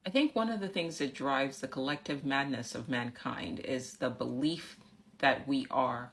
I think one of the things that drives the collective madness of mankind is the belief that we are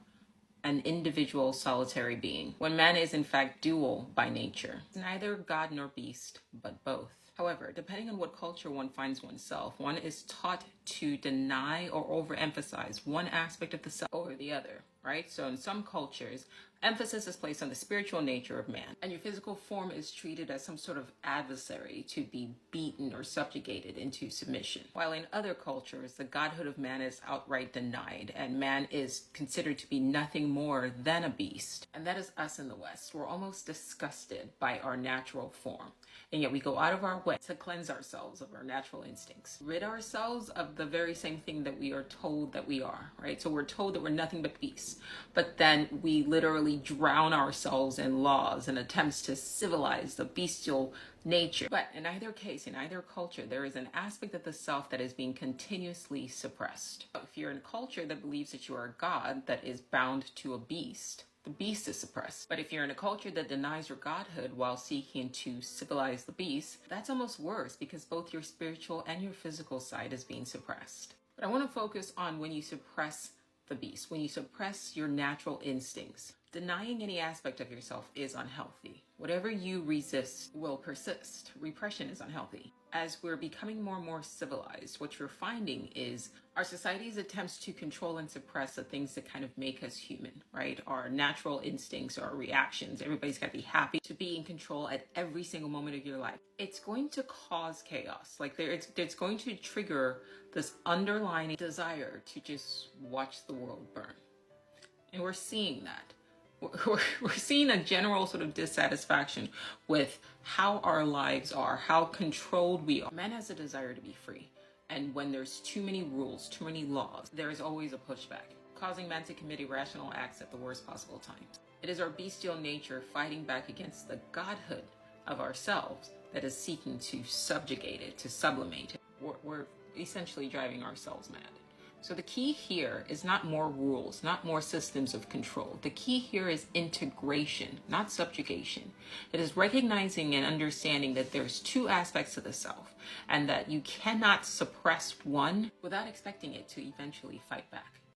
an individual solitary being, when man is in fact dual by nature, neither God nor beast, but both. However, depending on what culture one finds oneself, one is taught to deny or overemphasize one aspect of the self over the other, right? So in some cultures, emphasis is placed on the spiritual nature of man, and your physical form is treated as some sort of adversary to be beaten or subjugated into submission. While in other cultures, the godhood of man is outright denied, and man is considered to be nothing more than a beast. And that is us in the West. We're almost disgusted by our natural form, and yet we go out of our way to cleanse ourselves of our natural instincts, rid ourselves of the very same thing that we are told that we are, right? So we're told that we're nothing but beasts, but then we literally drown ourselves in laws and attempts to civilize the bestial nature. But in either case, in either culture, there is an aspect of the self that is being continuously suppressed. If you're in a culture that believes that you are a god that is bound to a beast, the beast is suppressed. But if you're in a culture that denies your godhood while seeking to civilize the beast, that's almost worse, because both your spiritual and your physical side is being suppressed. But I want to focus on when you suppress the beast, when you suppress your natural instincts. Denying any aspect of yourself is unhealthy. Whatever you resist will persist. Repression is unhealthy. As we're becoming more and more civilized, what you're finding is our society's attempts to control and suppress the things that kind of make us human, right? Our natural instincts, our reactions. Everybody's got to be happy to be in control at every single moment of your life. It's going to cause chaos. Like it's going to trigger this underlying desire to just watch the world burn. And we're seeing that. We're seeing a general sort of dissatisfaction with how our lives are, how controlled we are. Man has a desire to be free. And when there's too many rules, too many laws, there is always a pushback, causing man to commit irrational acts at the worst possible times. It is our bestial nature fighting back against the godhood of ourselves that is seeking to subjugate it, to sublimate it. We're essentially driving ourselves mad. So the key here is not more rules, not more systems of control. The key here is integration, not subjugation. It is recognizing and understanding that there's two aspects to the self, and that you cannot suppress one without expecting it to eventually fight back.